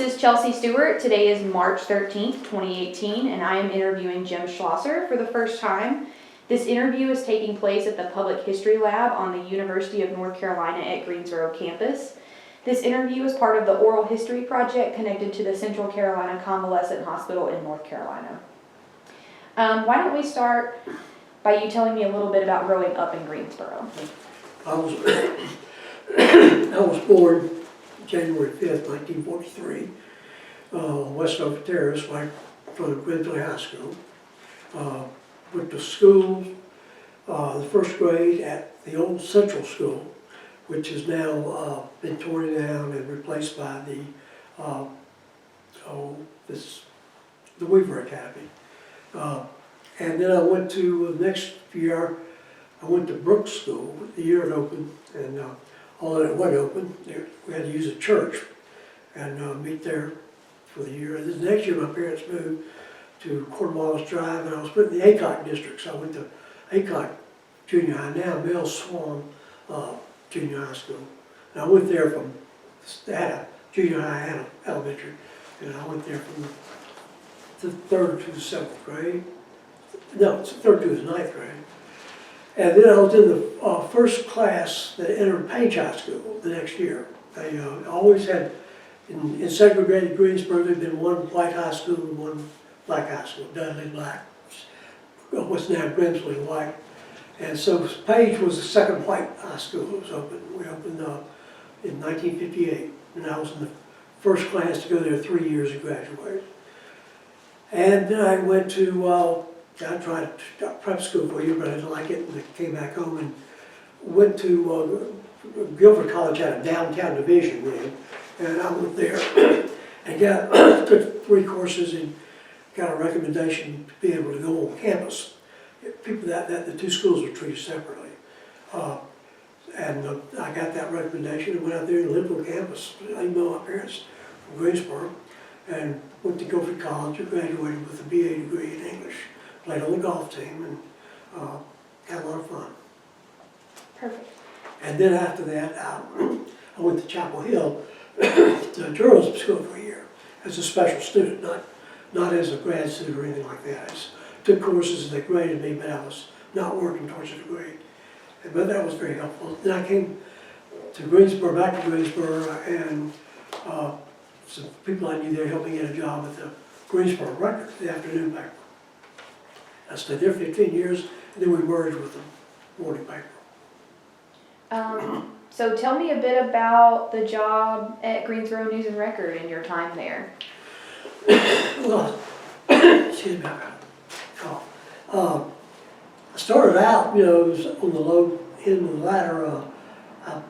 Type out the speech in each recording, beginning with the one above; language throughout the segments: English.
is Chelsea Stewart. Today is March 13th, 2018, and I am interviewing Jim Schlosser for the first time. This interview is taking place at the Public History Lab on the University of North Carolina at Greensboro campus. This interview is part of the Oral History Project connected to the Central Carolina Convalescent Hospital in North Carolina. Why don't we start by you telling me a little bit about growing up in Greensboro? I was born January 5th, 1943, West Oak Terrace, right in front of Greensboro High School. Went to school, the first grade at the old Central School, which has now been torn down and replaced by the Weaver Academy. And then I went to, the next year, I went to Brooks School, the year it opened, and although it wasn't open, we had to use a church and meet there for the year. And then the next year my parents moved to Cornwallis Drive, and I was put in the Aycock district, so I went to Aycock Junior High, now Mel Swan Junior High School. And I went there from, they had a junior high and elementary, and I went there from the 3rd to the 7th grade. No, it's 3rd to the 9th grade. And then I was in the first class that entered Page High School the next year. They always had, in segregated Greensboro, there'd been one white high school and one black high school, Dudley Black, what's now Grimsley White. And so Page was the second white high school that was open. We opened in 1958, and I was in the first class to go there 3 years and graduate. And then I went to, I tried prep school for a year, but I didn't like it, and I came back home and went to Guilford College, had a downtown division then, and I went there and took 3 courses and got a recommendation to be able to go on campus. People that the 2 schools were treated separately. And I got that recommendation and went out there and lived on campus. I emailed my parents from Greensboro and went to Guilford College and graduated with a BA degree in English. Played on the golf team and had a lot of fun. Perfect. And then after that, I went to Chapel Hill to journalism school for a year as a special student, not as a grad student or anything like that. I just took courses and they graded me, but I was not working towards a degree. But that was very helpful. Then I came to Greensboro, back to Greensboro, and some people I knew there helped me get a job at the Greensboro Record, the afternoon paper. I stayed there 15 years, and then we merged with the morning paper. So tell me a bit about the job at Greensboro News and Record and your time there. Well, excuse me, I started out, it was on the low end of the ladder. I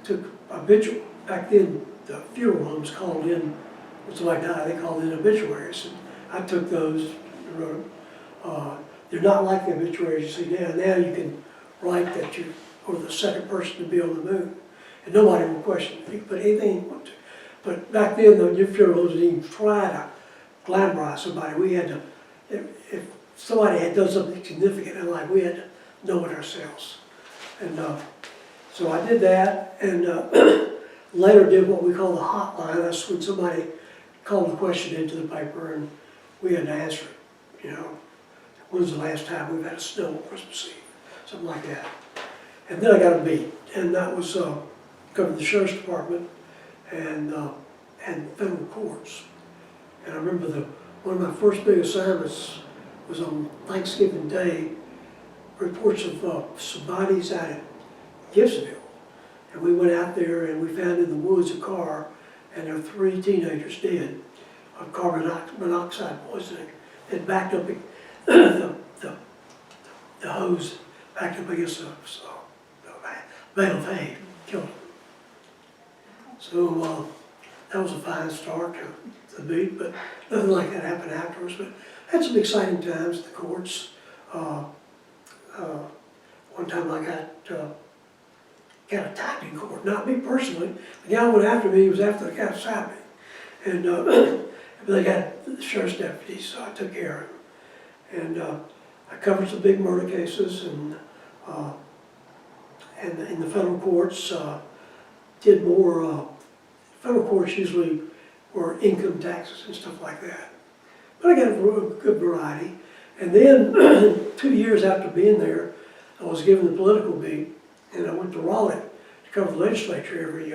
took obituary. Back then, the funeral homes called in, when somebody died, they called in obituaries. And I took those and wrote them. They're not like the obituaries you see now. Now you can write that you were the second person to be on the moon, and nobody will question it. You can put anything you want to. But back then, the funeral homes didn't even try to glamorize somebody. We had to, if somebody had done something significant in life, we had to know it ourselves. And so I did that, and later did what we call the hotline. That's when somebody called a question into the paper, and we had to answer it. When's the last time we've had a snow on Christmas Eve? Something like that. And then I got a beat, and that was covered the Sheriff's Department and federal courts. And I remember one of my first big assignments was on Thanksgiving Day, reports of some bodies out at Gibsonville. And we went out there and we found in the woods a car, and there were 3 teenagers dead of carbon monoxide poisoning. It backed up the hose, backed up against a bale of hay, killed them. So that was a fine start to the beat, but nothing like that happened afterwards. But had some exciting times at the courts. One time I got attacked in court, not me personally. The guy went after me, he was after the guy beside me. And they got the sheriff's deputies, so I took care of him. And I covered some big murder cases, and in the federal courts, did more, federal courts usually were income taxes and stuff like that. But I got a good variety. And then 2 years after being there, I was given the political beat, and I went to Raleigh to cover the legislature every,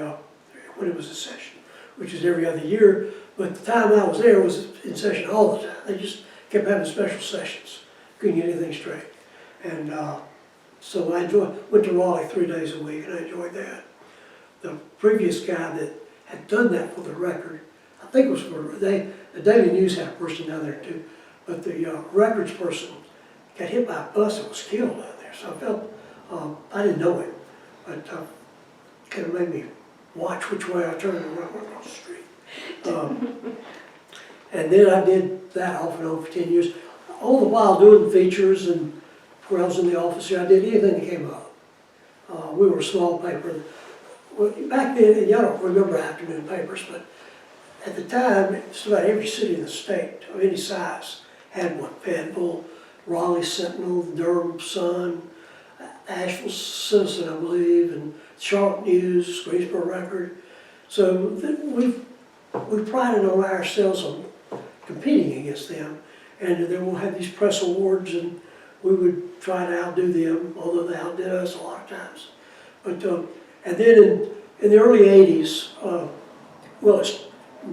when it was in session, which is every other year. But the time I was there was in session all the time. They just kept having special sessions. Couldn't get anything straight. And so I went to Raleigh 3 days a week, and I enjoyed that. The previous guy that had done that for the Record, I think it was for, the Daily News had a person down there too, but the Records person got hit by a bus and was killed down there. So I felt, I didn't know him, but kind of made me watch which way I turned and run across the street. And then I did that off and on for 10 years, all the while doing features, and where I was in the office here, I did anything that came up. We were a small paper. Well, back then, and y'all don't remember afternoon papers, but at the time, just about every city in the state of any size had one. Fayetteville, Raleigh Sentinel, Durham Sun, Asheville Citizen, I believe, and Charlotte News, Greensboro Record. So we prided on ourselves on competing against them, and then we'll have these press awards, and we would try to outdo them, although they outdid us a lot of times. But and then in the early '80s,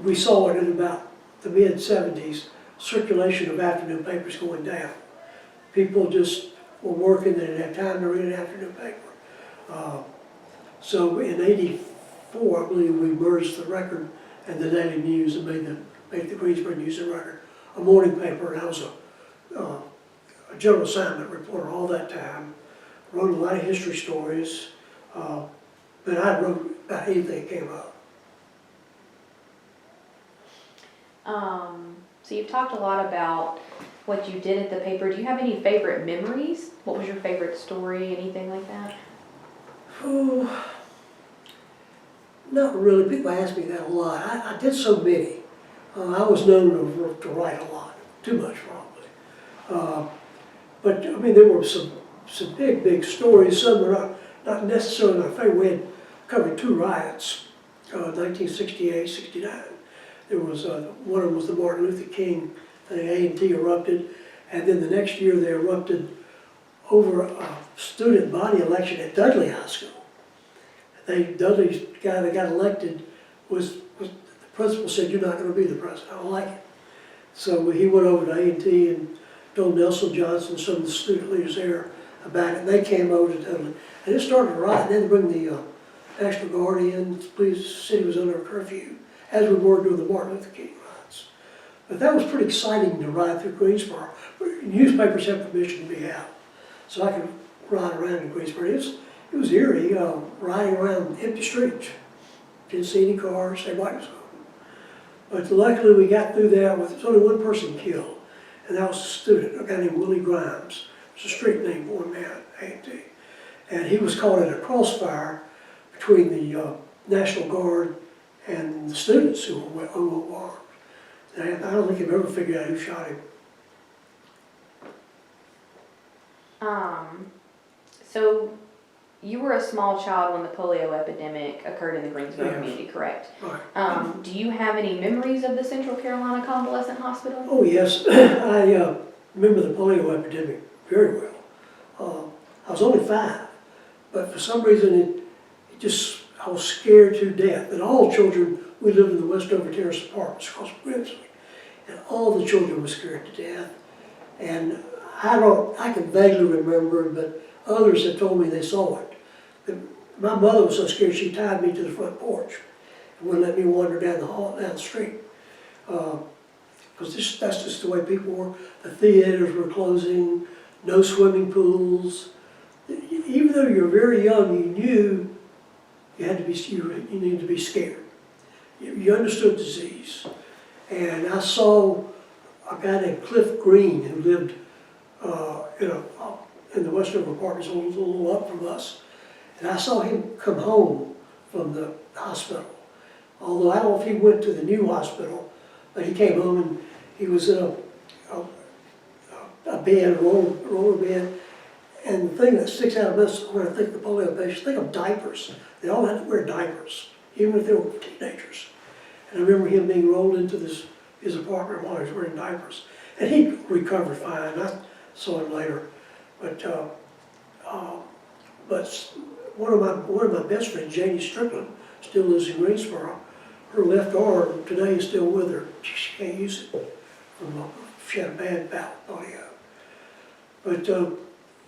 we saw it in about the mid-'70s, circulation of afternoon papers going down. People just were working, they didn't have time to read an afternoon paper. So in '84, I believe, we merged the Record and the Daily News and made the Greensboro News and Record a morning paper, and I was a general assignment reporter all that time. Wrote a lot of history stories, but I wrote about anything that came up. So you've talked a lot about what you did at the paper. Do you have any favorite memories? What was your favorite story, anything like that? Oh, not really. People ask me that a lot. I did so many. I was known to write a lot, too much probably. But I mean, there were some big stories. Some were not necessarily my favorite. We had covered 2 riots, 1968, 69. There was, one of them was the Martin Luther King thing. A&T erupted, and then the next year they erupted over a student body election at Dudley High School. Dudley's guy that got elected the principal said, "You're not going to be the president, I don't like it." So he went over to A&T and told Nelson Johnson, some of the student leaders there, about it, and they came over to Dudley. And it started a riot, and then they bring the National Guard in, the city was under a curfew, as we were doing the Martin Luther King riots. But that was pretty exciting to ride through Greensboro. Newspapers have permission to be out, so I could ride around in Greensboro. It was eerie, riding around empty streets. Didn't see any cars, everybody was home. But luckily we got through that with, there's only one person killed, and that was a student, a guy named Willie Grimes. It's a street name for him at A&T. And he was caught in a crossfire between the National Guard and the students who were armed. And I don't think they've ever figured out who shot him. So you were a small child when the polio epidemic occurred in the Greensboro community, correct? Right. Do you have any memories of the Central Carolina Convalescent Hospital? Oh yes, I remember the polio epidemic very well. I was only 5, but for some reason I was scared to death. And all children, we lived in the Westover Terrace apartments across Brimsley, and all the children were scared to death. And I can vaguely remember, but others have told me they saw it. My mother was so scared she tied me to the front porch and wouldn't let me wander down the street. Because that's just the way people were. The theaters were closing, no swimming pools. Even though you were very young, you knew you needed to be scared. You understood disease. And I saw a guy named Cliff Green who lived in the Westover apartments, a little up from us. And I saw him come home from the hospital. Although I don't know if he went to the new hospital, but he came home and he was in a bed, a roller bed. And the thing that sticks out of this when I think of the polio patients, think of diapers. They all had to wear diapers, even if they were teenagers. And I remember him being rolled into his apartment while he was wearing diapers. And he recovered fine. I saw him later. But one of my best friends, Janie Strickland, still lives in Greensboro. Her left arm today is still with her. She can't use it. She had a bad bout of polio. But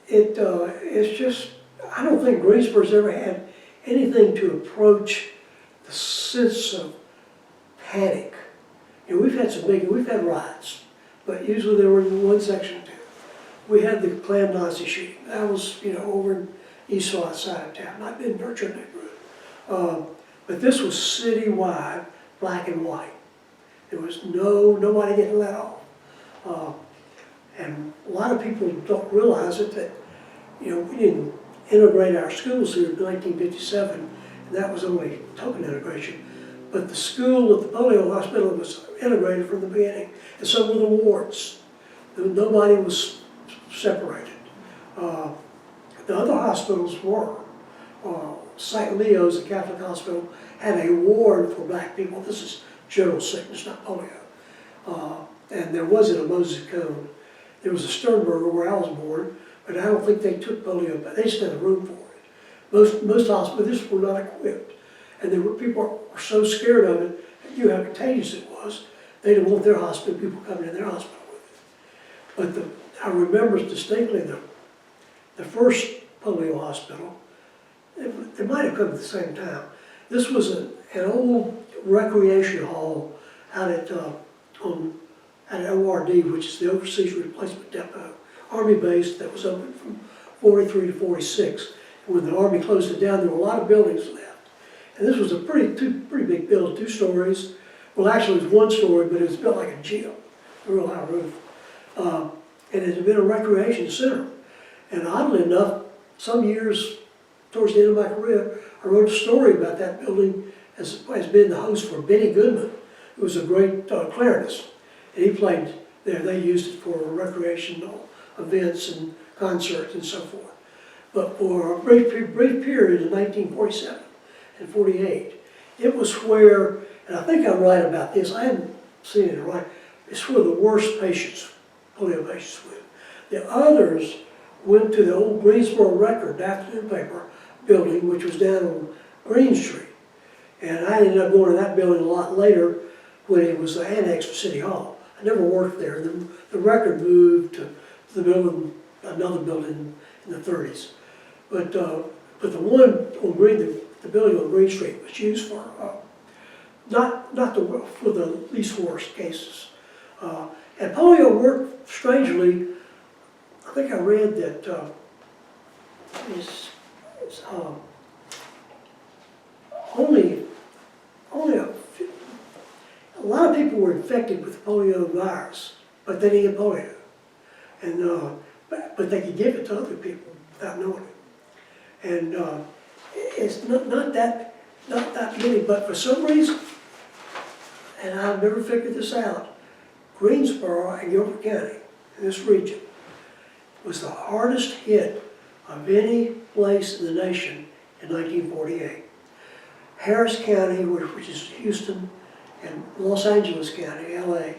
it's just, I don't think Greensboro's ever had anything to approach the sense of panic. You know, we've had riots, but usually they were in one section too. We had the Klan Nazi shooting. That was, over in east side of town, not in Berkshire neighborhood. But this was citywide, black and white. There was nobody getting let off. And a lot of people don't realize it that, we didn't integrate our schools here in 1957, and that was only token integration. But the school at the polio hospital was integrated from the beginning, and so were the wards. Nobody was separated. The other hospitals were. St. Leo's, the Catholic hospital, had a ward for black people. This is general sickness, not polio. And there wasn't a Moses Cone. There was a Sternberger where I was born, but I don't think they took polio, but they just had a room for it. Most hospitals were not equipped. And there were people were so scared of it, and knew how contagious it was, they didn't want their hospital, people coming in their hospital with it. But I remember distinctly the first polio hospital, they might have come at the same time. This was an old recreation hall out at ORD, which is the Overseas Replacement Depot, Army base that was open from 43 to 46. And when the Army closed it down, there were a lot of buildings left. And this was a pretty big building, 2 stories. Well, actually it was 1 story, but it was built like a gym, a real high roof. And it had been a recreation center. And oddly enough, some years towards the end of my career, I wrote a story about that building as being the host for Benny Goodman, who was a great clarinetist. And he played there. They used it for recreational events and concerts and so forth. But for a brief period in 1947 and 48, it was where, and I think I'm right about this, I haven't seen it right, it's where the worst patients, polio patients went. The others went to the old Greensboro Record, the afternoon paper building, which was down on Green Street. And I ended up going to that building a lot later when it was the annex for City Hall. I never worked there. The Record moved to the building, another building in the 30s. But the one on the building on Green Street was used for for the least worst cases. And polio worked strangely. I think I read that only a lot of people were infected with the polio virus, but they didn't get polio. And but they could give it to other people without knowing it. And it's not that many, but for some reason, and I've never figured this out, Greensboro and Gilbert County, in this region, was the hardest hit of any place in the nation in 1948. Harris County, which is Houston, and Los Angeles County, LA,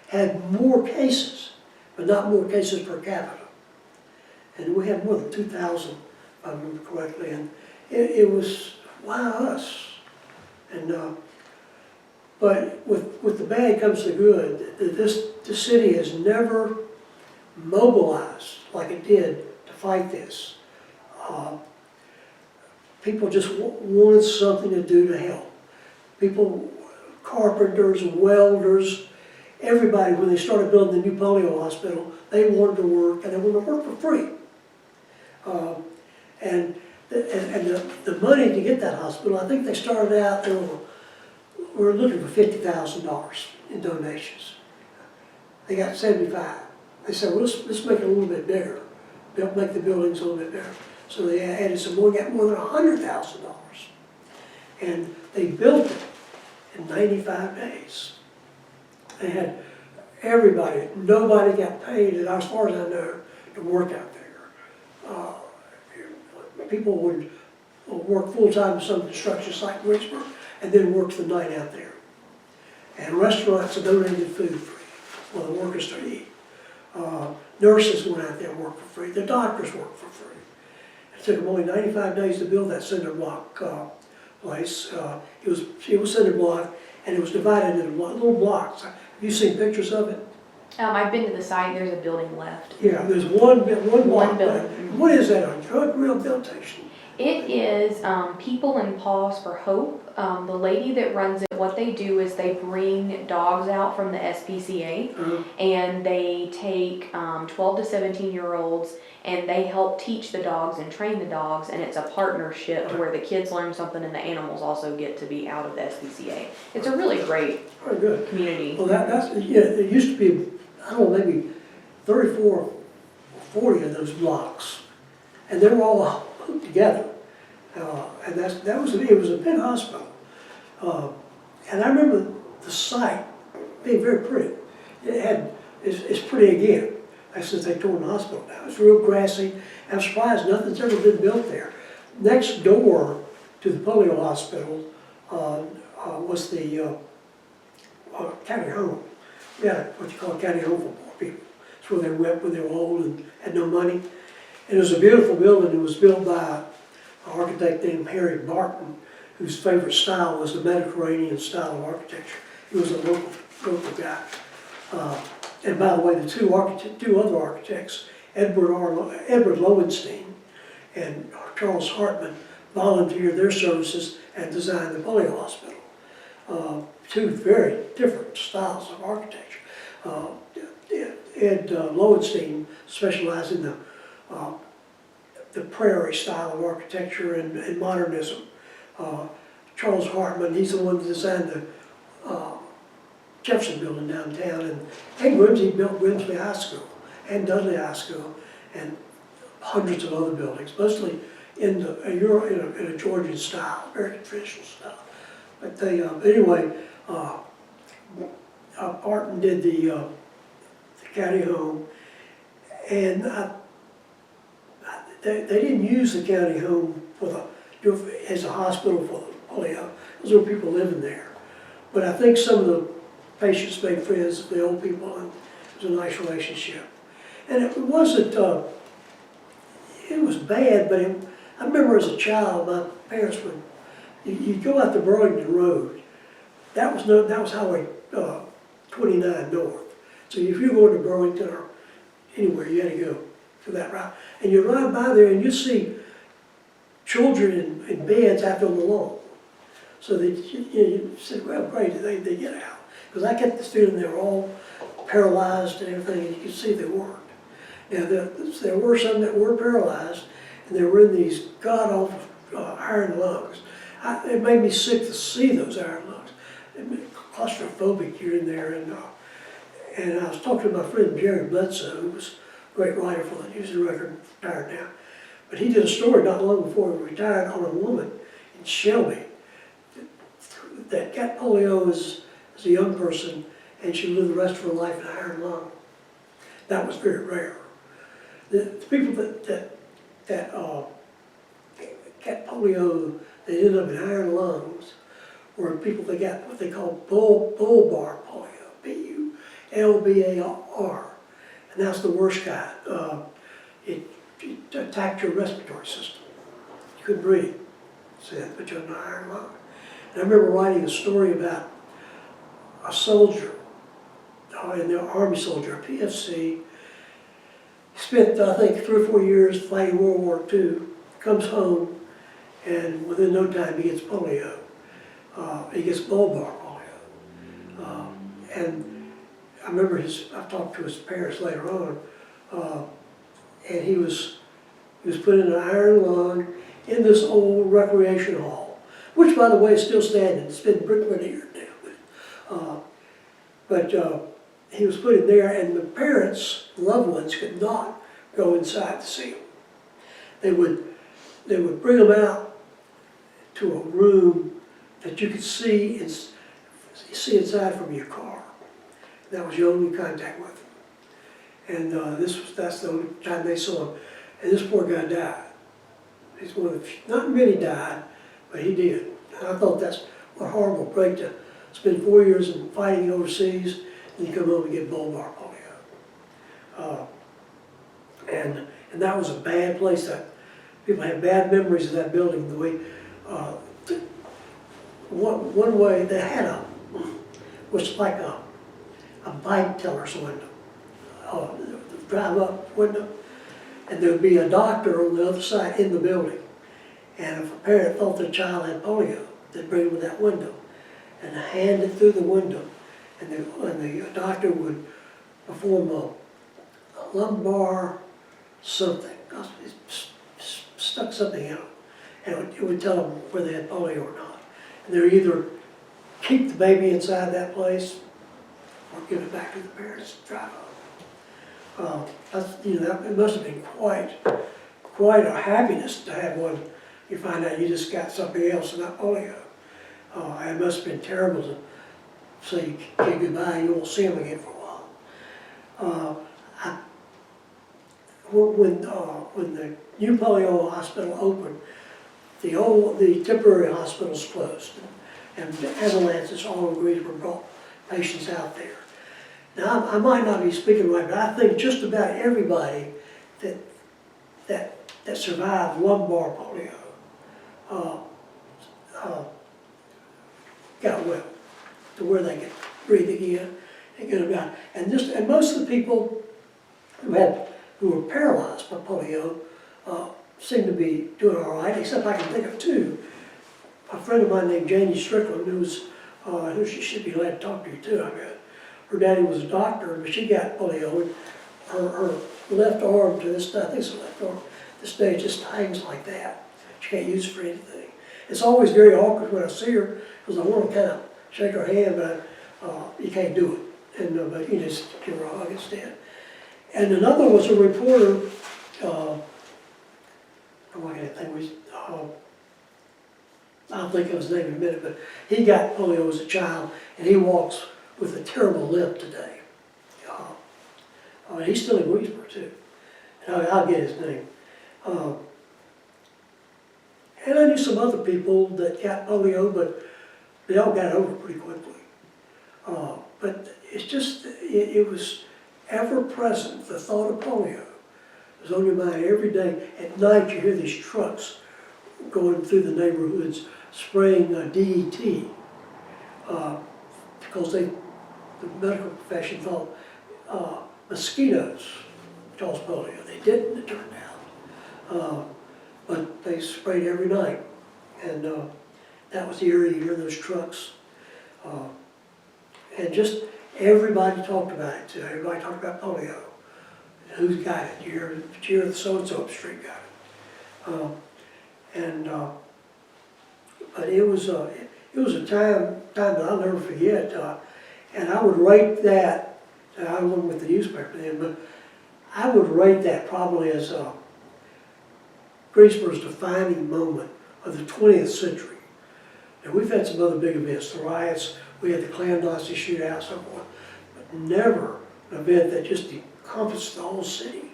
had more cases, but not more cases per capita. And we had more than 2,000, if I remember correctly, and it was, why us? And but with the bad comes the good. This city has never mobilized like it did to fight this. People just wanted something to do to help. People, carpenters, welders, everybody, when they started building the new polio hospital, they wanted to work, and they wanted to work for free. And the money to get that hospital, I think they started out, we were looking for $50,000 in donations. They got 75. They said, well, let's make it a little bit bigger. Make the buildings a little bit bigger. So they added some more, got more than $100,000. And they built it in 95 days. They had everybody, nobody got paid, as far as I know, to work out there. People would work full-time in some construction site in Richmond and then work the night out there. And restaurants donated food free for the workers to eat. Nurses went out there and worked for free. The doctors worked for free. It took them only 95 days to build that cinder block place. It was cinder block, and it was divided into little blocks. Have you seen pictures of it? I've been to the site, there's a building left. Yeah, there's one block. One building. Left. What is that, a drug rehabilitation? It is People in Paws for Hope. The lady that runs it, what they do is they bring dogs out from the SPCA and they take 12 to 17-year-olds and they help teach the dogs and train the dogs, and it's a partnership where the kids learn something and the animals also get to be out of the SPCA. It's a really great community. Well, that's, yeah, there used to be, I don't know, maybe 34 or 40 of those blocks, and they were all hooked together. And it was a big hospital. And I remember the site being very pretty. It's pretty again, since they tore the hospital down. It's real grassy. I'm surprised nothing's ever been built there. Next door to the polio hospital was the county home. We had what you call a county home for poor people. It's where they went when they were old and had no money. And it was a beautiful building. It was built by an architect named Harry Barton, whose favorite style was the Mediterranean style of architecture. He was a local guy. And by the way, the two other architects, Edward Lowenstein and Charles Hartman, volunteered their services and designed the polio hospital. Two very different styles of architecture. Ed Lowenstein specialized in the prairie style of architecture and modernism. Charles Hartman, he's the one that designed the Jefferson Building downtown, and Grimsby built Grimsby High School and Dudley High School and hundreds of other buildings, mostly in a Georgian style, very traditional style. But they, anyway, Barton did the county home, and they didn't use the county home as a hospital for the polio. Those were people living there. But I think some of the patients made friends with the old people, and it was a nice relationship. And it wasn't, it was bad, but I remember as a child, my parents would, you'd go out to Burlington Road. That was Highway 29 North. So if you're going to Burlington or anywhere, you had to go to that route. And you ride by there and you see children in beds out on the lawn. So you said, well, great, they get out. Because I kept the feeling they were all paralyzed and everything, and you could see they weren't. Now, there were some that were paralyzed, and they were in these god-awful iron lungs. It made me sick to see those iron lungs. It made me claustrophobic here and there. And I was talking to my friend Jerry Bledsoe, who was a great writer for the News and Record, retired now. But he did a story not long before he retired on a woman in Shelby that got polio as a young person, and she lived the rest of her life in an iron lung. That was very rare. The people that got polio, they ended up in iron lungs, were people that got what they call bulbar polio, B-U-L-B-A-R, and that's the worst kind. It attacked your respiratory system. You couldn't breathe. So that put you in an iron lung. And I remember writing a story about a soldier, in the Army soldier, a PFC, spent, I think, 3 or 4 years fighting World War II, comes home, and within no time he gets polio. He gets bulbar polio. And I remember I talked to his parents later on, and he was put in an iron lung in this old recreation hall, which, by the way, is still standing. It's been brick veneered now. But he was put in there, and the parents, loved ones, could not go inside to see him. They would bring him out to a room that you could see inside from your car. That was your only contact with him. And that's the only time they saw him. And this poor guy died. He's one of the few, not many died, but he did. And I thought that's what a horrible break to spend 4 years in fighting overseas, and you come home and get bulbar polio. And that was a bad place. That people have bad memories of that building. The way, one way they had was like a bike teller's window, drive-up window, and there would be a doctor on the other side in the building. And if a parent thought their child had polio, they'd bring them to that window and hand it through the window, and the doctor would perform a lumbar something, stuck something out, and it would tell them whether they had polio or not. And they'd either keep the baby inside that place or give it back to the parents to drive up. It must have been quite a happiness to have one. You find out you just got something else and not polio. It must have been terrible to say goodbye, you won't see them again for a while. When the new polio hospital opened, the temporary hospitals closed, and ambulances all agreed were brought patients out there. Now, I might not be speaking right, but I think just about everybody that survived lumbar polio got well, to where they could breathe again and get about. And most of the people who were paralyzed by polio seem to be doing all right, except I can think of two. A friend of mine named Janie Strickland, who she should be glad to talk to you too, I bet. Her daddy was a doctor, but she got polio, and her left arm to this day, I think it's the left arm, this day it just hangs like that. She can't use it for anything. It's always very awkward when I see her, because I want to kind of shake her hand, but you can't do it. And but you just give her a hug instead. And another was a reporter, I'll think of his name in a minute, but he got polio as a child, and he walks with a terrible limp today. And he's still in Greensboro too. And I'll get his name. And I knew some other people that got polio, but they all got over it pretty quickly. But it's just, it was ever present, the thought of polio. It was on your mind every day. At night you hear these trucks going through the neighborhoods spraying DET, because the medical profession thought mosquitoes cause polio. They didn't, it turned out. But they sprayed every night, and that was eerie to hear those trucks. And just everybody talked about it too. Everybody talked about polio. Who's got it? You hear the so-and-so up the street got it. But it was a time that I'll never forget. And I would rate that. I wasn't with the newspaper then, but I would rate that probably as Greensboro's defining moment of the 20th century. Now, we've had some other big events, the riots, we had the clandestine shootout, so forth, but never an event that just encompassed the whole city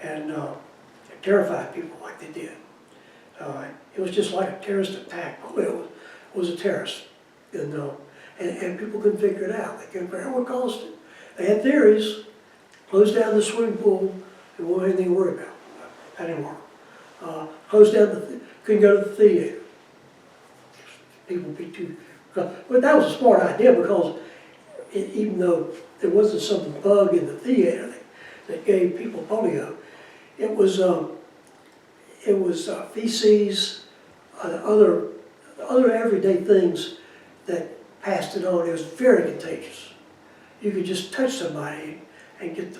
and terrified people like they did. It was just like a terrorist attack. Polio was a terrorist, and people couldn't figure it out. They couldn't figure out what caused it. They had theories. Closed down the swimming pool, and wasn't anything to worry about. That didn't work. Closed down couldn't go to the theater. People would be too. But that was a smart idea, because even though there wasn't some bug in the theater that gave people polio, it was feces, other everyday things that passed it on. It was very contagious. You could just touch somebody and get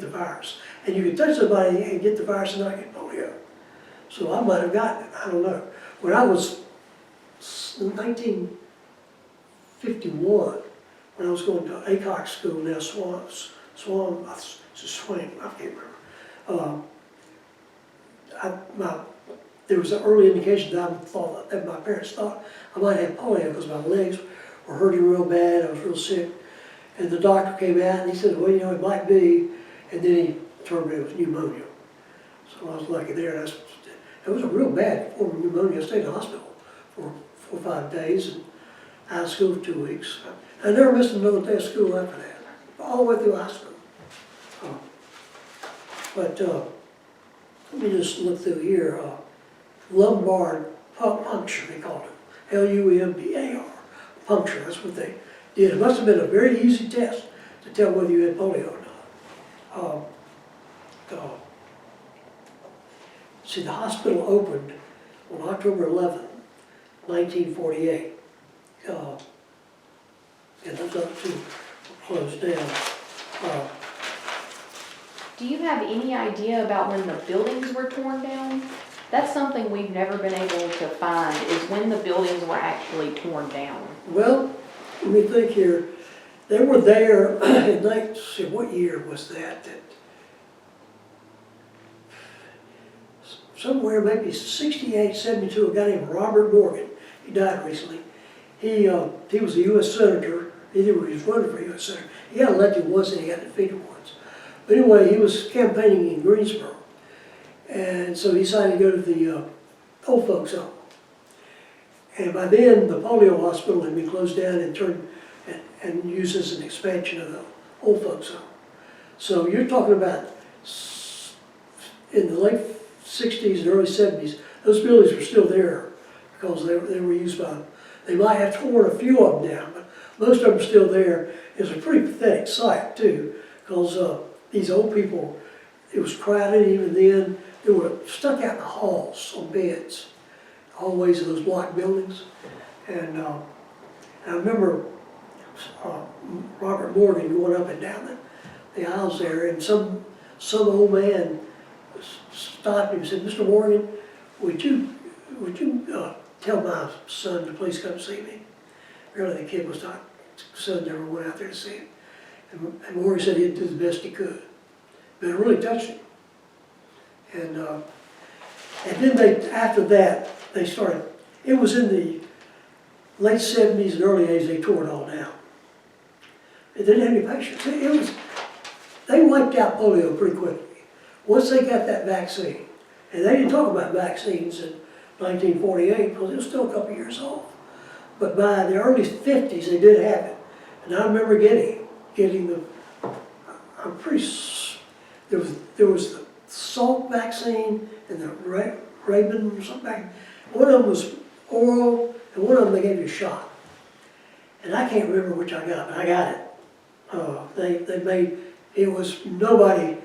the virus, and you could touch somebody and get the virus and not get polio. So I might have gotten it. I don't know. When I was in 1951, when I was going to ACOC school now, Swan, I can't remember. There was an early indication that my parents thought I might have polio because my legs were hurting real bad. I was real sick. And the doctor came out and he said, well, it might be. And then he told me it was pneumonia. So I was lucky there. And it was a real bad form of pneumonia. I stayed in the hospital for 4 or 5 days. And out of school for 2 weeks. I never missed another day of school after that, all the way through high school. But let me just look through here. Lumbar puncture, they called it. Lumbar, puncture, that's what they did. It must have been a very easy test to tell whether you had polio or not. See, the hospital opened on October 11th, 1948. And those other two were closed down. Do you have any idea about when the buildings were torn down? That's something we've never been able to find, is when the buildings were actually torn down. Well, let me think here. They were there in what year was that? Somewhere maybe 68, 72, a guy named Robert Morgan. He died recently. He was a U.S. Senator. He was running for U.S. Senator. He got elected once and he got defeated once. But anyway, he was campaigning in Greensboro. And so he decided to go to the old folks home. And by then, the polio hospital had been closed down and turned and used as an expansion of the old folks home. So you're talking about in the late 60s and early 70s, those buildings were still there because they were used by, they might have torn a few of them down, but most of them are still there. It's a pretty pathetic sight too, because these old people, it was crowded even then. They were stuck out in the halls on beds, hallways of those block buildings. And I remember Robert Morgan going up and down the aisles there, and some old man stopped him and said, "Mr. Morgan, would you tell my son to please come see me?" Really, the kid was not, son never went out there to see him. And Morgan said he'd do the best he could. But it really touched him. And then after that, they started, it was in the late 70s and early 80s, they tore it all down. They didn't have any patients. They wiped out polio pretty quickly. Once they got that vaccine, and they didn't talk about vaccines in 1948 because it was still a couple years off. But by the early 50s, they did have it. And I remember getting the, I'm pretty, there was the Salk vaccine and the Rabin or something. One of them was oral, and one of them they gave you a shot. And I can't remember which I got, but I got it. They made, it was nobody,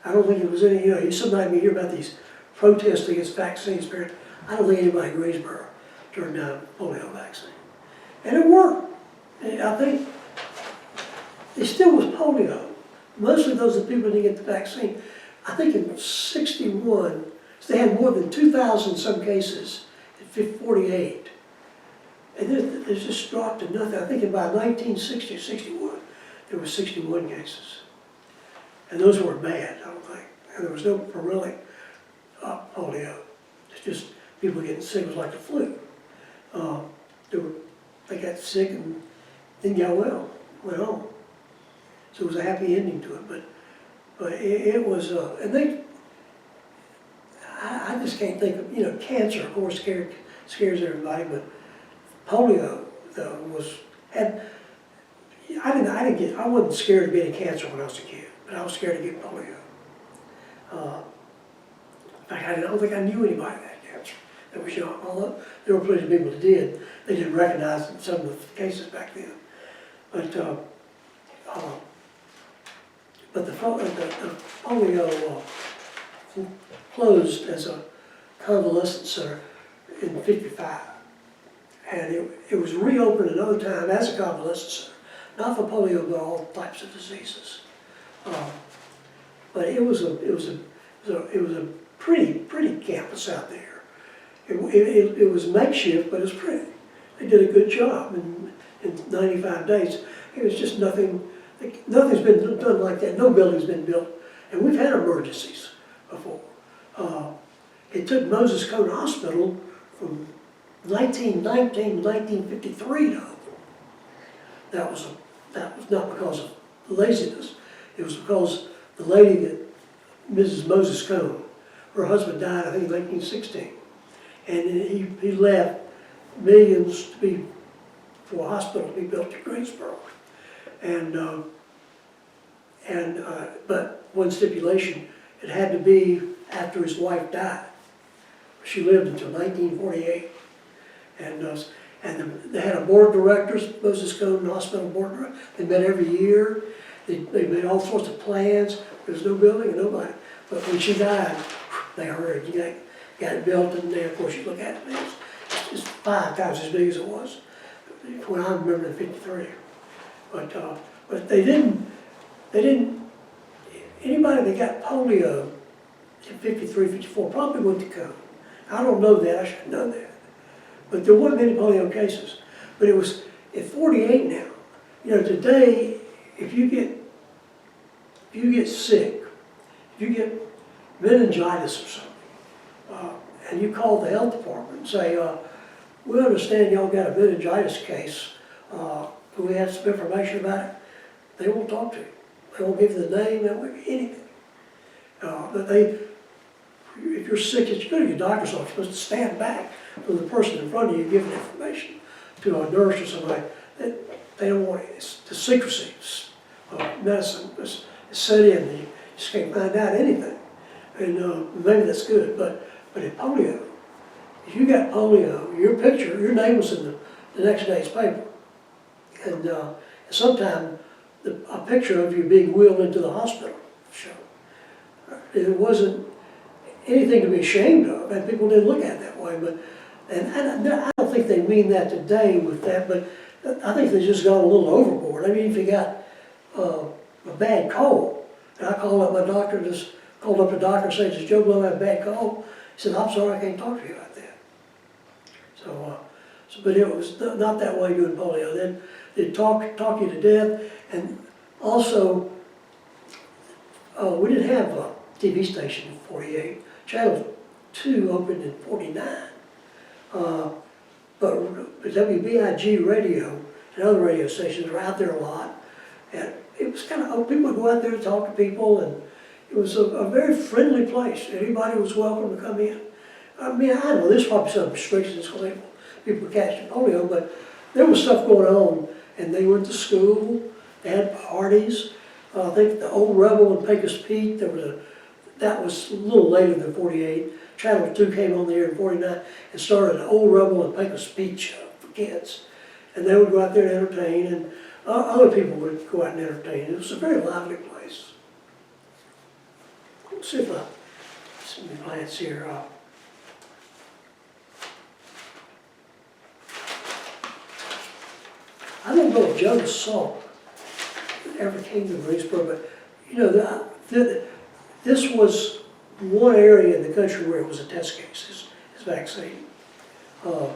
I don't think it was any, sometimes you hear about these protests against vaccines, but I don't think anybody in Greensboro turned down polio vaccine. And it worked. And I think it still was polio. Most of those people didn't get the vaccine. I think in 61, they had more than 2,000 some cases in 48. And then it just dropped to nothing. I think about 1960 or 61, there were 61 cases. And those weren't bad, I don't think. And there was no virulent polio. It's just people getting sick. It was like the flu. They got sick and didn't get well, went home. So it was a happy ending to it. But it was, and I just can't think of, cancer, of course, scares everybody, but polio, though, I wasn't scared of getting cancer when I was a kid, but I was scared of getting polio. In fact, I don't think I knew anybody that had cancer that was young, although there were plenty of people that did. They didn't recognize some of the cases back then. But the polio closed as a convalescent center in '55. And it was reopened another time as a convalescent center. Not for polio, but all types of diseases. But it was a pretty campus out there. It was makeshift, but it was pretty. They did a good job in 95 days. It was just nothing's been done like that. No building's been built. And we've had emergencies before. It took Moses Cone Hospital from 1919 to 1953 to open. That was not because of laziness. It was because the lady that, Mrs. Moses Cone, her husband died, I think, in 1916. And he left millions to be for a hospital to be built in Greensboro. But one stipulation, it had to be after his wife died. She lived until 1948. They had a board of directors, Moses Cone Hospital Board of Directors. They met every year. They made all sorts of plans. There was no building and nobody. But when she died, they hurried. You got it built, and then of course you look at it, and it's 5 times as big as it was when I remember in '53. But they didn't. Anybody that got polio in '53, '54 probably went to Cone. I don't know that. I should know that. But there wasn't any polio cases. But it was at 48 now. You know, today, if you get sick, if you get meningitis or something, and you call the health department and say, we understand y'all got a meningitis case, do we have some information about it? They won't talk to you. They won't give you the name, they won't give you anything. If you're sick, you go to your doctor's office, you're supposed to stand back from the person in front of you giving information to a nurse or somebody. They don't want it. It's the secrecy of medicine is set in. You just can't find out anything. And maybe that's good, but in polio, if you got polio, your name was in the next day's paper. And sometime a picture of you being wheeled into the hospital showed. It wasn't anything to be ashamed of, and people didn't look at it that way. I don't think they mean that today with that, but I think they just got a little overboard. I mean, if you got a bad cold, and I called up my doctor, called up the doctor and said, does Joe Blow have a bad cold? He said, I'm sorry, I can't talk to you about that. But it was not that way doing polio. Then they'd talk you to death, and also, we didn't have a TV station in '48. Channel 2 opened in '49. But WBIG radio and other radio stations were out there a lot. And it was kind of, people would go out there to talk to people, and it was a very friendly place. Anybody was welcome to come in. I mean, I know there's probably some restrictions because people were catching polio, but there was stuff going on, and they went to school, they had parties. I think the Old Rebel in Pecos Peak, that was a little later than '48. Channel 2 came on the air in '49 and started an Old Rebel in Pecos Peak show for kids. And they would go out there and entertain, and other people would go out and entertain. It was a very lively place. Let's see if let me glance here. I don't know if Joe Salk ever came to Greensboro, but you know, this was one area in the country where it was a test case, his vaccine. Let's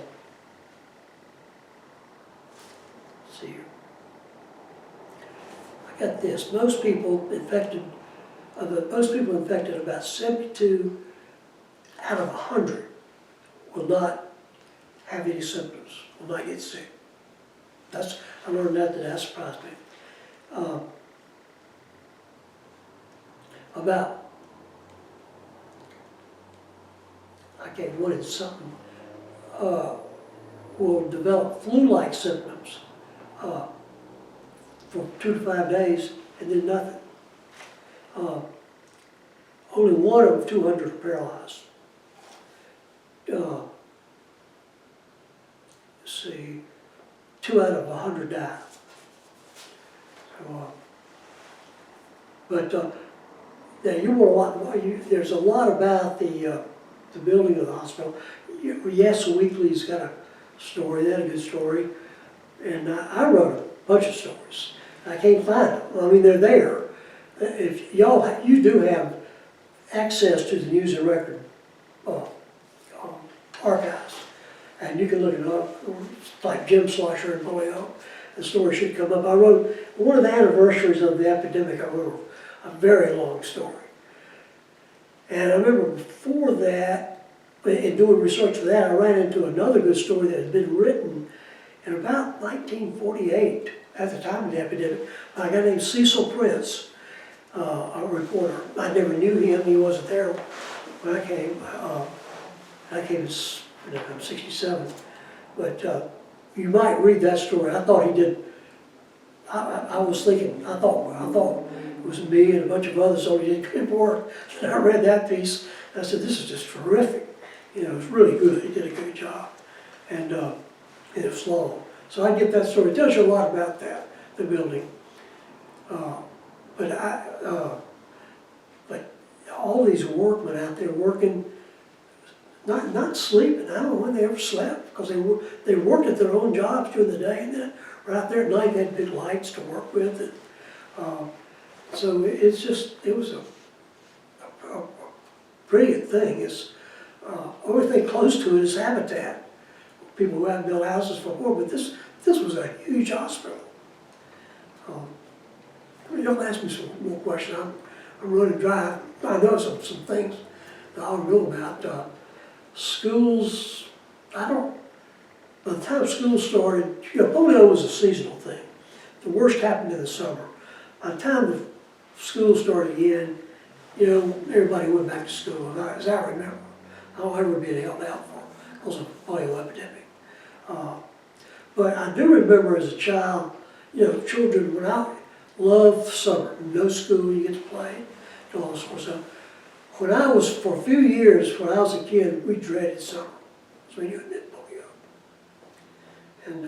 see here. I got this. Most people infected, about 72 out of 100 will not have any symptoms, will not get sick. I learned that surprised me. About, I can't wanted something, will develop flu-like symptoms for 2 to 5 days and then nothing. Only 1 of 200 are paralyzed. Let's see, 2 out of 100 die. Yeah, you want a lot. There's a lot about the building of the hospital. Yes, Weekly's got a story. They had a good story, and I wrote a bunch of stories. I can't find them. I mean, they're there. If you do have access to the News and Record archives, and you can look it up. It's like Jim Schlosser and polio. The story should come up. I wrote one of the anniversaries of the epidemic. I wrote a very long story. And I remember before that, in doing research for that, I ran into another good story that had been written in about 1948, at the time of the epidemic, by a guy named Cecil Prince, a reporter. I never knew him. He wasn't there when I came. I'm 67. But you might read that story. I thought he did, I was thinking, I thought it was me and a bunch of others, so he did good work. And I read that piece, and I said, this is just terrific. You know, it's really good. He did a good job. And it was long. So I get that story. It tells you a lot about that, the building. But all these workmen out there working, not sleeping. I don't know when they ever slept, because they worked at their own jobs during the day, and then right there at night they had big lights to work with. And, so it was a brilliant thing. It's only thing close to it is habitat. People who haven't built houses before, but this was a huge hospital. Don't ask me some more questions. I'm running dry. I know some things that I don't know about. Schools, by the time school started, you know, polio was a seasonal thing. The worst happened in the summer. By the time the school started again, you know, everybody went back to school, as I remember. I don't remember being held out for because of the polio epidemic. But I do remember as a child, you know, children, when I loved summer, no school, you get to play, and all this sort of stuff. For a few years, when I was a kid, we dreaded summer. So we knew it meant polio. And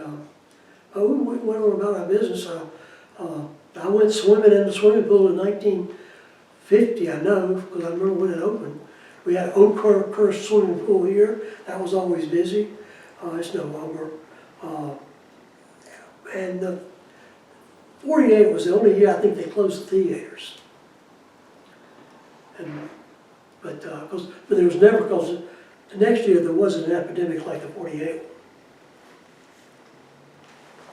we went on about our business. I went swimming in the swimming pool in 1950, I know, because I remember when it opened. We had an Oak swimming pool here. That was always busy. It's no longer. And 48 was the only year I think they closed the theaters. But there was never, because the next year there wasn't an epidemic like the 48.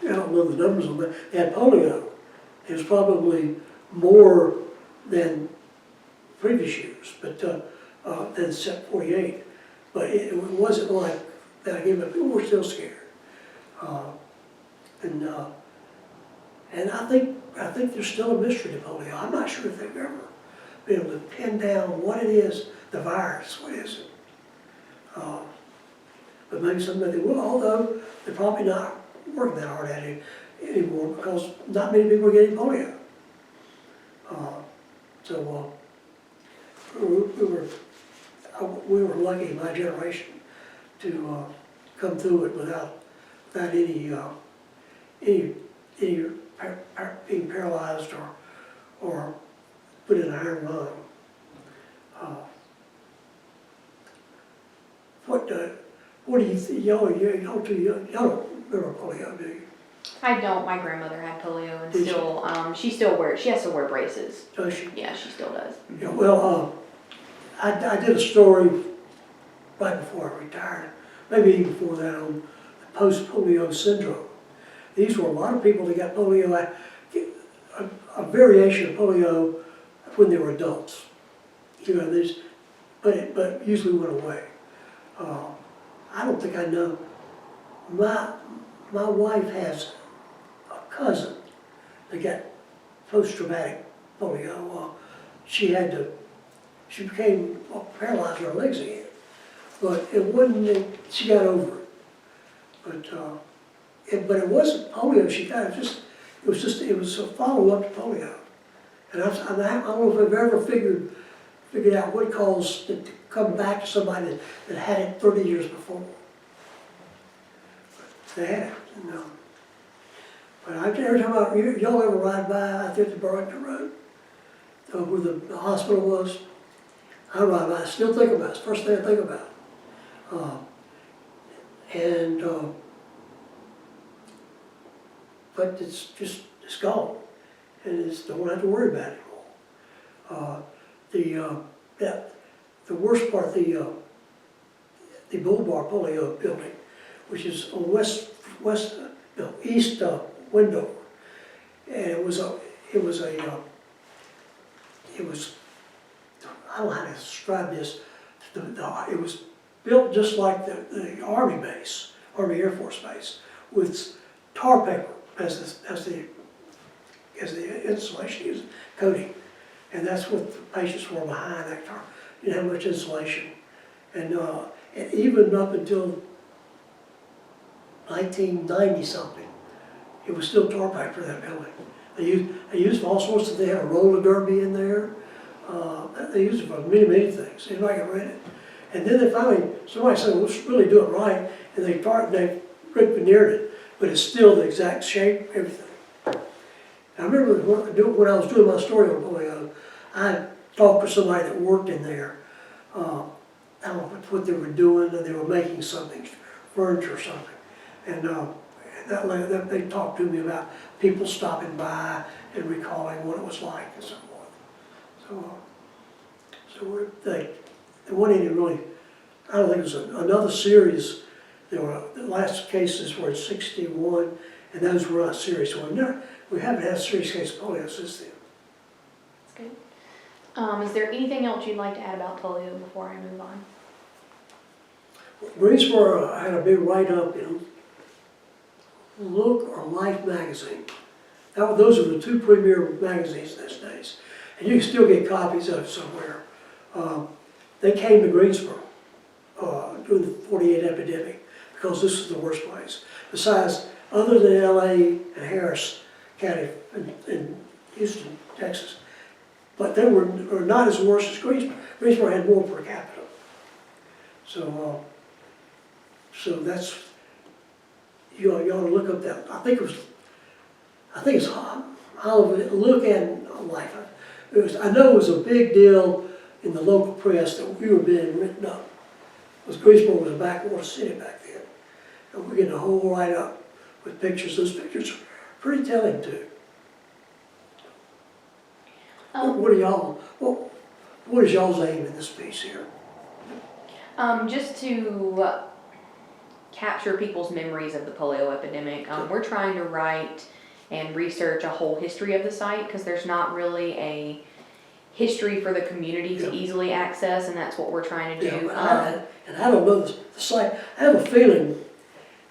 I don't know the numbers on that. They had polio. It was probably more than previous years, but than 48. But it wasn't like that again, but people were still scared. And I think there's still a mystery to polio. I'm not sure if they've ever been able to pin down what it is, the virus, what is it? But maybe somebody will, although they're probably not working that hard at it anymore because not many people are getting polio. We were lucky, my generation, to come through it without any being paralyzed or put in an iron lung. What do you think? Y'all too young. Y'all don't remember polio, do you? I don't. My grandmother had polio, and Did she? she still wears. She has to wear braces. Does she? Yeah, she still does. Yeah, well, I did a story right before I retired, maybe even before that, on the post-polio syndrome. These were a lot of people that got polio, a variation of polio when they were adults. You know, but it usually went away. I don't think I know. My wife has a cousin that got post-traumatic polio. She became paralyzed in her legs again. But it wasn't, she got over it. But it wasn't polio she got, it was a follow-up to polio. And I don't know if I've ever figured out what caused it to come back to somebody that had it 30 years before. But they had it, you know. But every time y'all ever ride by out there at the Burlington Road, where the hospital was, I ride by, I still think about it. It's the first thing I think about. But it's gone, and don't have to worry about it anymore. The worst part, the Boulevard Polio building, which is on east Wendover, and it was I don't know how to describe this. It was built just like the Army base, Army Air Force Base, with tar paper as the insulation used, coating. And that's what the patients were behind that tar. You didn't have much insulation. And even up until 1990 something. It was still tar pipe for that building. They used all sorts of, they had a roller derby in there. They used it for many, many things. Anybody can rent it. And then they finally, somebody said, well, let's really do it right. And they brick veneered it, but it's still the exact shape, everything. I remember when I was doing my story on polio, I talked to somebody that worked in there. I don't know what they were doing, and they were making something, furniture or something. And they talked to me about people stopping by and recalling what it was like and so forth. There wasn't any really, I don't think it was another series. The last cases were in 61, and those were not serious. We haven't had a serious case of polio since then. That's good. Is there anything else you'd like to add about polio before I move on? Greensboro had a big write-up in Look or Life magazine. Those are the two premier magazines these days. And you can still get copies of it somewhere. They came to Greensboro during the 48 epidemic because this is the worst place. Besides, other than LA and Harris County in Houston, Texas, but they were not as worse as Greensboro. Greensboro had more per capita. So that's, you ought to look up that. I think it's Look and Life. I know it was a big deal in the local press that we were being written up. Because Greensboro was a backwater city back then. And we're getting a whole write-up with pictures. Those pictures are pretty telling too. What is y'all's aim in this piece here? Just to capture people's memories of the polio epidemic. We're trying to write and research a whole history of the site because there's not really a history for the community to easily access, and that's what we're trying to do. And I don't know the site. I have a feeling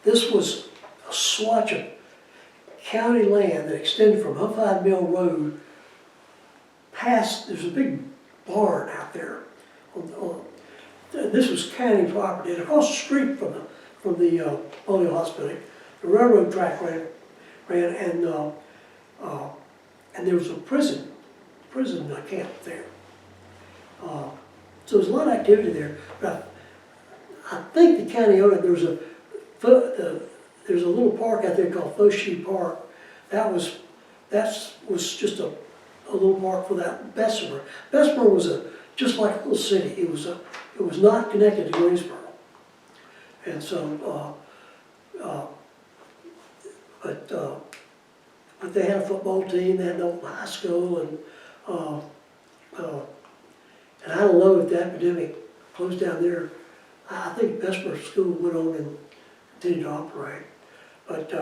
this was a swatch of county land that extended from Huffide Mill Road past, there's a big barn out there. This was county property, and across the street from the polio hospital, the railroad track ran, and there was a prison camp there. So there's a lot of activity there. But I think the county owned it. There's a little park out there called Foshee Park. That was just a little park for that. Bessemer was just like a little city. It was not connected to Greensboro. And so, but they had a football team. They had an old high school, and I don't know if the epidemic closed down there. I think Bessemer School went on and continued to operate, but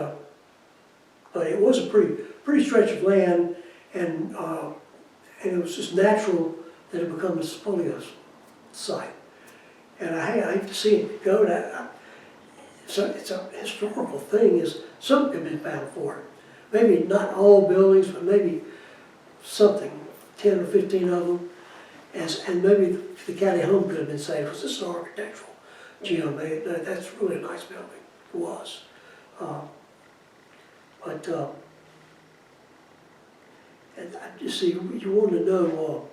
it was a pretty stretch of land, and it was just natural that it became a polio site. And I hate to see it go. It's a historical thing. Something could be found for it. Maybe not all buildings, but maybe something, 10 or 15 of them. And maybe the county home could have been saved because it's an architectural gem. That's really a nice building. It was. And I just see, you want to know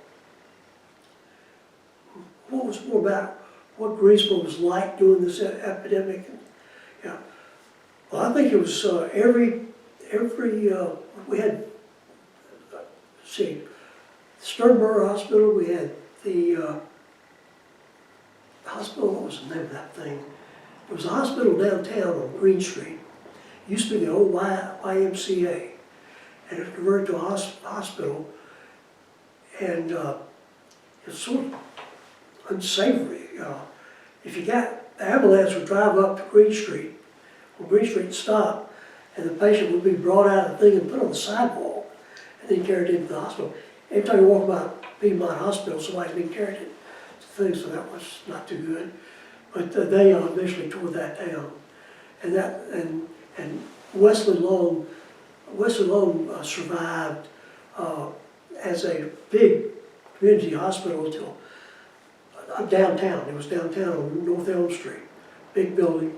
what was more about what Greensboro was like during this epidemic. Yeah. Well, I think it was we had, Sternberger Hospital, we had the hospital, what was the name of that thing? There was a hospital downtown on Green Street. It used to be the old YMCA, and it was converted to a hospital, and it's sort of unsavory. If you got, the ambulance would drive up to Green Street, on Green Street stop, and the patient would be brought out of the thing and put on the sidewalk, and then carried into the hospital. Every time you walk by Piedmont Hospital, somebody's being carried into things, so that was not too good. But they eventually tore that down, and Wesley Long survived as a big community hospital until downtown. It was downtown on North Elm Street, big building,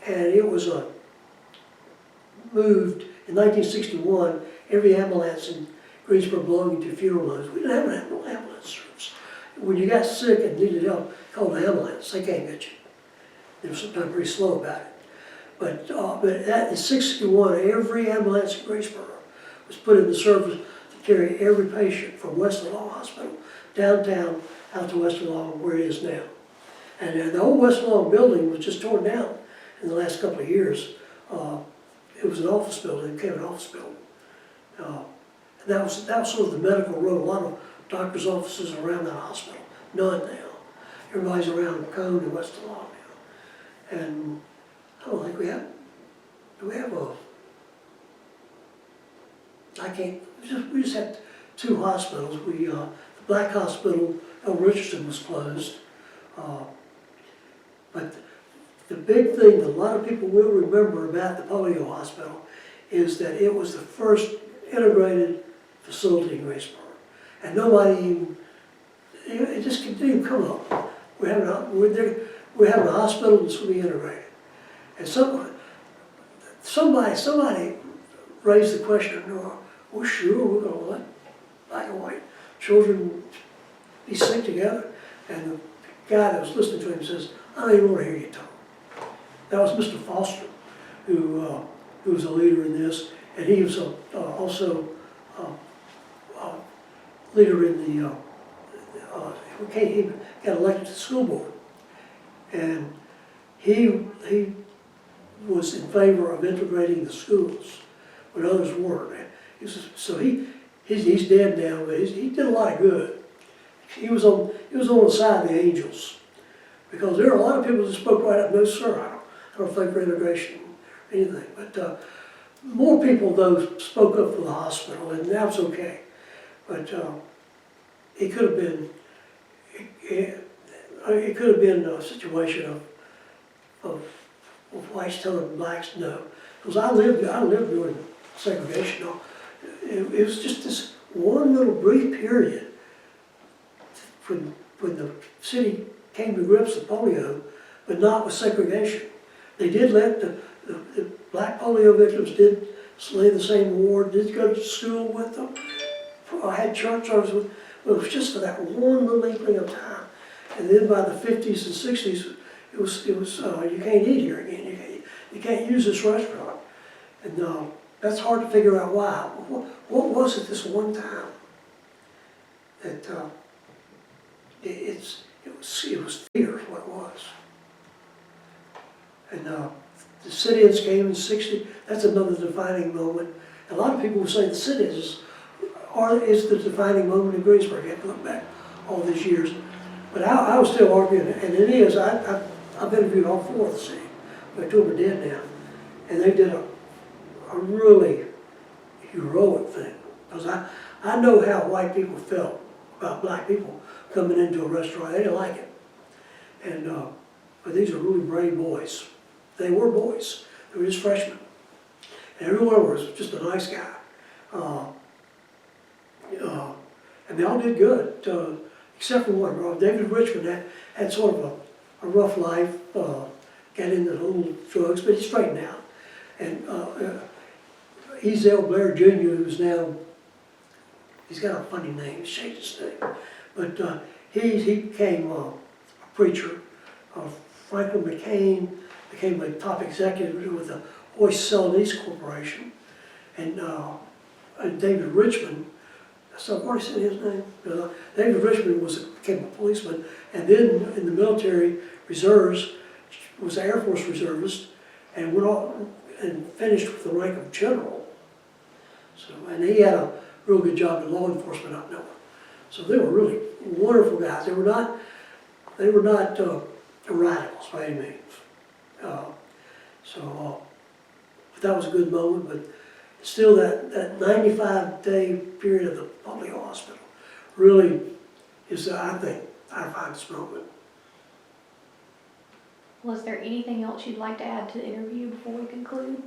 and it was moved in 1961. Every ambulance in Greensboro belonging to funeral homes. We didn't have an ambulance service. When you got sick and needed help, call the ambulance. They can't get you. They were sometimes pretty slow about it. But that in 61, every ambulance in Greensboro was put in the service to carry every patient from West Lawn Hospital downtown out to West Lawn, where it is now. And the old West Lawn building was just torn down in the last couple of years. It was an office building. It became an office building. And that was sort of the medical road. A lot of doctors' offices around that hospital. None now. Everybody's around Cone and West Lawn now. And I don't think we have. Do we have a? I can't. We just had two hospitals. The Black Hospital, Richardson, was closed. But the big thing that a lot of people will remember about the polio hospital is that it was the first integrated facility in Greensboro. And nobody even, it just didn't come up. We're having a hospital that's going to be integrated. And somebody raised the question, we're sure we're going to let black and white children be sick together? And the guy that was listening to him says, I don't even want to hear you talk. That was Mr. Foster, who was a leader in this, and he was also leader in the, he got elected to the school board. And he was in favor of integrating the schools when others weren't. He's dead now, but he did a lot of good. He was on the side of the angels, because there are a lot of people that spoke right up, no sir, I don't think for integration or anything. But more people though spoke up for the hospital, and that was okay. But it could have been a situation of whites telling blacks no. Because I lived during segregation. It was just this one little brief period when the city came to grips with polio, but not with segregation. They did let the black polio victims did slay the same ward, did go to school with them, had church service with them, but it was just for that one little inkling of time. And then by the 50s and 60s, it was you can't eat here again, you can't use this restaurant. And that's hard to figure out why. What was it this one time that it was fear is what it was. And the sit-ins came in 60. That's another defining moment. A lot of people will say the sit-ins is the defining moment in Greensboro. You have to look back all these years. But I was still arguing, and it is. I've interviewed all four of the city. But two of them are dead now. And they did a really heroic thing. Because I know how white people felt about black people coming into a restaurant. They didn't like it. And but these are really brave boys. They were boys. They were just freshmen. And every one was just a nice guy. And they all did good, except for one. David Richmond had sort of a rough life, got into a little drugs, but he straightened out. And Ezel Blair Jr., who's now, he's got a funny name, he's changed his name. But he became a preacher. Franklin McCain became a top executive with the Hoist Celanese Corporation. And David Richmond, so I've already said his name. David Richmond became a policeman, and then in the military reserves, was an Air Force reservist, and went on and finished with the rank of general. So, and he had a real good job in law enforcement up north. So they were really wonderful guys. They were not radicals by any means. But that was a good moment. But still, that 95-day period of the polio hospital really is, I think, our finest moment. Was there anything else you'd like to add to the interview before we conclude?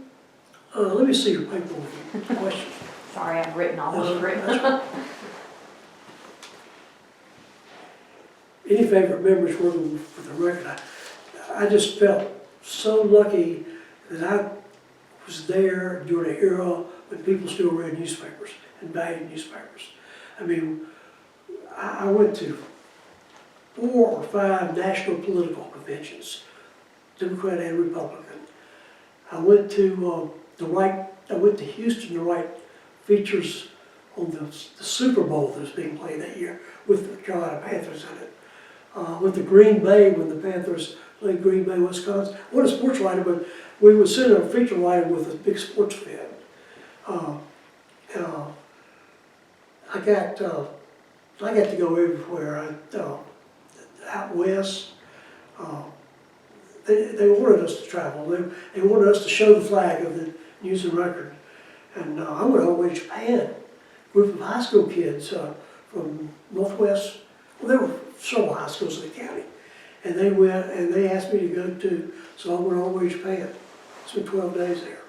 Let me see your paperwork. Questions? Sorry, I've written all over it. Any favorite memories working with the record? I just felt so lucky that I was there during an era when people still read newspapers and valued newspapers. I mean, I went to 4 or 5 national political conventions, Democrat and Republican. I went to I went to Houston to write features on the Super Bowl that was being played that year with the Carolina Panthers in it. Went to Green Bay when the Panthers played Green Bay, Wisconsin. I wasn't a sports writer, but we would send a feature writer with a big sports fan. I got to go everywhere. Out west, they wanted us to travel. They wanted us to show the flag of the News and Record. And I went all the way to Japan. A group of high school kids from Northwest. Well, there were several high schools in the county. And they went and they asked me to go too. So I went all the way to Japan. Spent 12 days there.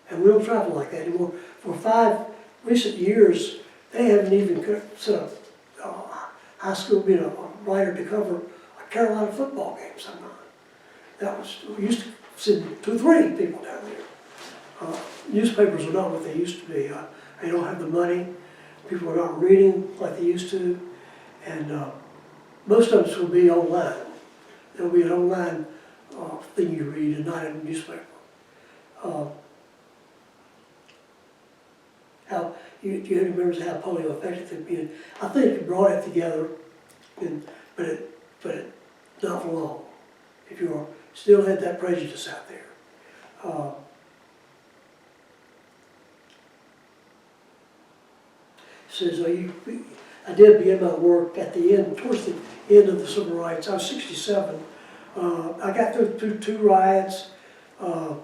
And we don't travel like that anymore. For 5 recent years, they haven't even set up high school, a writer to cover a Carolina football game sometime. We used to send 2 or 3 people down there. Newspapers are not what they used to be. They don't have the money. People are not reading like they used to. And most of us will be online. There'll be an online thing you read and not in a newspaper. Do you remember how polio affected them being? I think it brought it together, but it not for long. If you still had that prejudice out there. Says I did begin my work at the end, towards the end of the civil rights. I was 67. I got through 2 riots. Of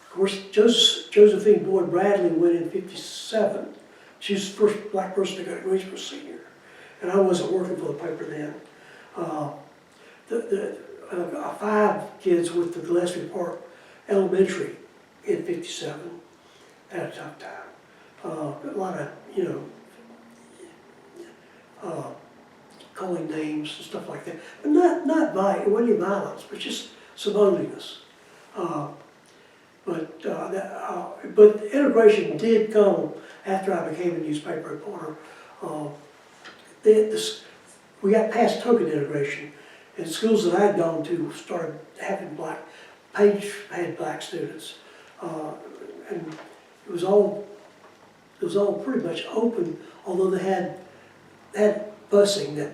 course, Josephine Boyd Bradley went in '57. She was the first black person to go to Greensboro Senior, and I wasn't working for the paper then. 5 kids with the Gillespie Park Elementary in '57 had a tough time. A lot of, calling names and stuff like that, but not violence. It wasn't any violence, but just some ugliness. But integration did come after I became a newspaper reporter. We got past token integration, and schools that I had gone to started having Page had black students, and it was all pretty much open. Although they had busing that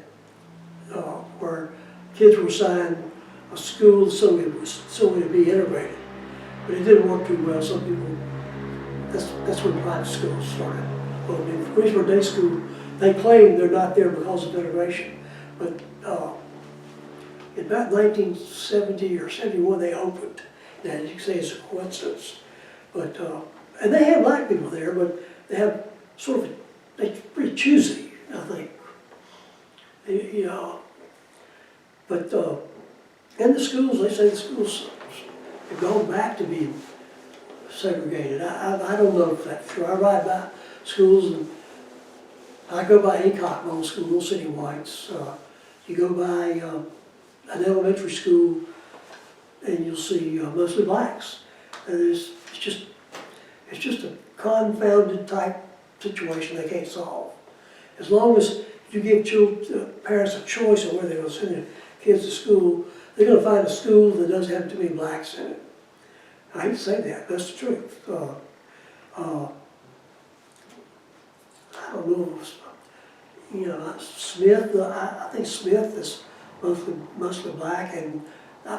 where kids were assigned a school so it would be integrated. But it didn't work too well. Some people, that's when private schools started. Well, in Greensboro Day School, they claim they're not there because of integration. But in about 1970 or 71, they opened. Now, you can say it's a coincidence. But, and they have black people there, but they have sort of, they're pretty choosy, I think. But in the schools, they say the schools have gone back to being segregated. I don't know if that's true. I ride by schools and I go by Aycock Middle School, Little City Whites. You go by an elementary school and you'll see mostly blacks. And it's just a confounded type situation they can't solve. As long as you give parents a choice of where they're going to send their kids to school, they're going to find a school that doesn't have too many blacks in it. I hate to say that, but that's the truth. I don't know, Smith, I think Smith is mostly black, and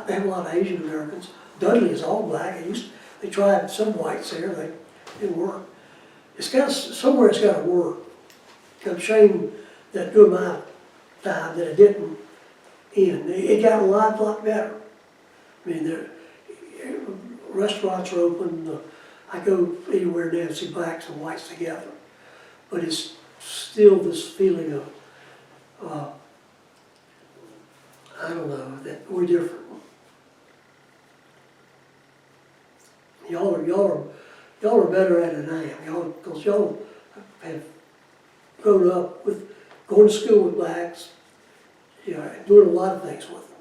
they have a lot of Asian Americans. Dudley is all black. They tried some whites there, they didn't work. Somewhere it's got to work. It's a shame that during my time that it didn't end. It got a lot better. I mean, restaurants are open. I go anywhere now and see blacks and whites together. But it's still this feeling of, I don't know, that we're different. Y'all are better at it than I am. Because y'all have grown up with going to school with blacks, and doing a lot of things with them.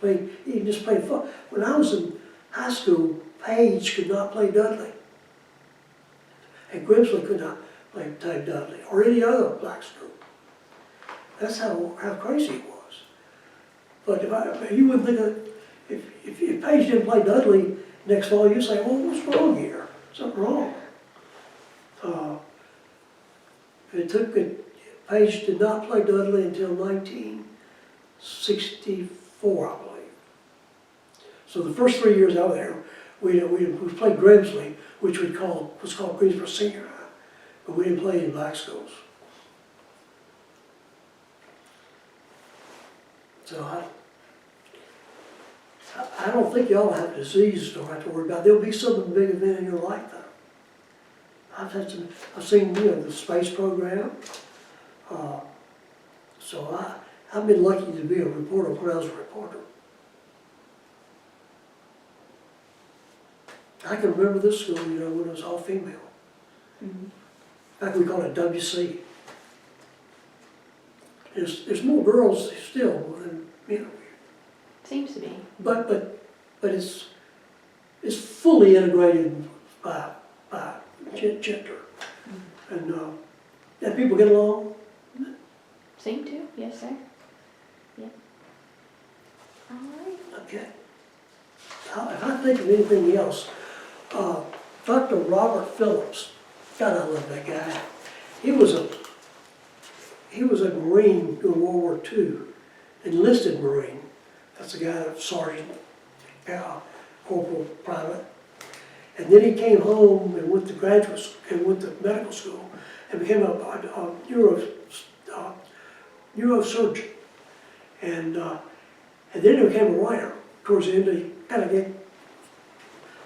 He can just play football. When I was in high school, Page could not play Dudley. And Grimsley could not play Dudley, or any other black school. That's how crazy it was. But you wouldn't think that if Page didn't play Dudley next fall, you'd say, well, what's wrong here? Something wrong. Page did not play Dudley until 1964, I believe. So the first 3 years I was there, we played Grimsley, which was called Greensboro Senior High, but we didn't play in black schools. So I don't think y'all have disease to have to worry about. There'll be some big event in your life, though. I've seen, the space program. So I've been lucky to be a reporter when I was a reporter. I can remember this school, when it was all female. Mm-hmm. In fact, we call it WC. There's more girls still than men. Seems to be. But it's fully integrated by gender. Mm-hmm. And people get along. Seem to, yes, sir. Yep. All right. Okay. If I think of anything else, Dr. Robert Phillips, God, I love that guy. He was a Marine during World War II, enlisted Marine. That's a guy, sergeant, corporal, private. And then he came home and went to graduate school, and went to medical school, and became a neurosurgeon. And then he became a writer. Towards the end, he kind of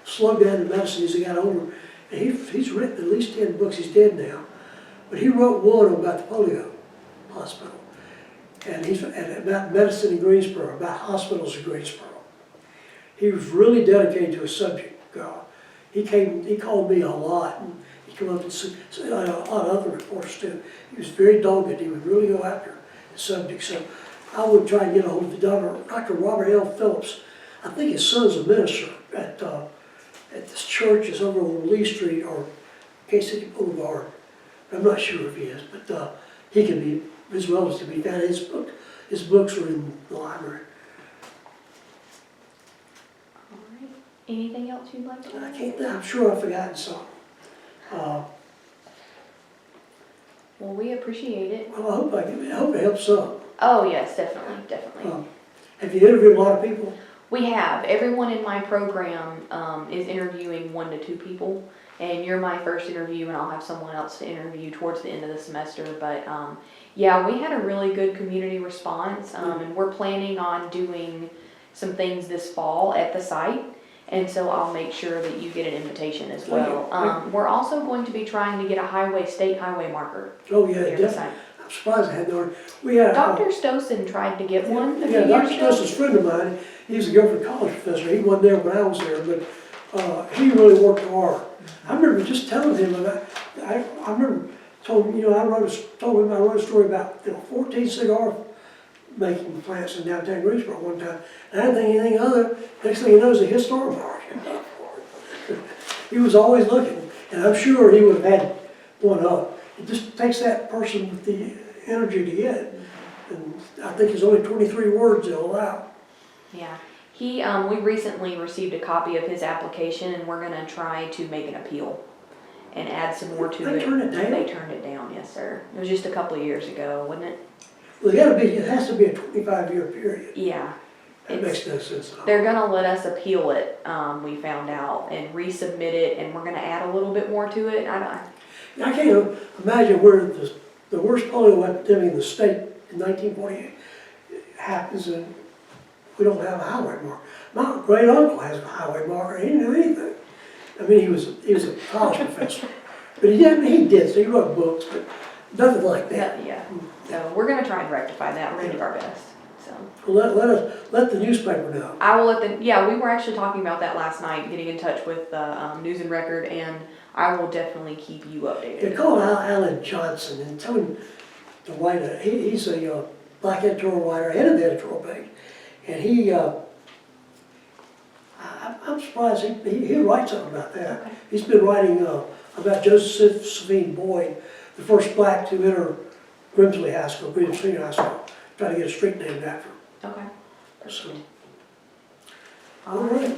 slowed down in medicine as he got older. And he's written at least 10 books. He's dead now. But he wrote one about the polio hospital. And about medicine in Greensboro, about hospitals in Greensboro. He was really dedicated to his subject. He called me a lot, and he came up and said, a lot of other reporters too. He was very dogged. He would really go after the subject. So I would try and get a hold of Dr. Robert L. Phillips. I think his son's a minister at this church is over on Lee Street or Kansas City Boulevard. I'm not sure if he is, but he can be, his relatives can be found. His books are in the library. All right. Anything else you'd like to add? I'm sure I've forgotten some. Well, we appreciate it. Well, I hope it helps some. Oh, yes, definitely. Have you interviewed a lot of people? We have. Everyone in my program is interviewing 1 to 2 people, and you're my first interview, and I'll have someone else to interview towards the end of the semester. But yeah, we had a really good community response, and we're planning on doing some things this fall at the site, and so I'll make sure that you get an invitation as well. We're also going to be trying to get a state highway marker. Oh yeah, here at the site. I'm surprised I had no. We had Dr. Stossen tried to get one a few Dr. years ago. Stossen's a friend of mine. He's a Guilford College professor. He wasn't there when I was there, but he really worked hard. I remember just telling him about. I remember told him, I wrote a story about 14 cigar making plants in downtown Greensboro one time. And I didn't think anything other. Next thing you know, it's a historic park. He was always looking, and I'm sure he would have had one up. It just takes that person with the energy to get it. And I think it's only 23 words they'll allow. Yeah. We recently received a copy of his application, and we're going to try to make an appeal and add some more to it. They turned it down? They turned it down, yes, sir. It was just a couple of years ago, wasn't it? Well, it has to be a 25-year period. Yeah. That makes no sense. They're going to let us appeal it, we found out, and resubmit it, and we're going to add a little bit more to it. I can't imagine where the worst polio epidemic in the state in 1948 happens, and we don't have a highway marker. My great uncle has a highway marker. He didn't do anything. I mean, he was a college professor, but he did. So he wrote books, but nothing like that. Yeah. So we're going to try and rectify that. We're going to do our best. So well, let the newspaper know. I will we were actually talking about that last night, getting in touch with the News and Record, and I will definitely keep you updated. Yeah, call Alan Johnson and tell him to write he's a black editorial writer, head of the editorial page. And I'm surprised, he'll write something about that. Okay. He's been writing about Josephine Boyd, the first black to enter Grimsley High School, Grimsley Senior High School, trying to get a street named after him. Okay. So, All right.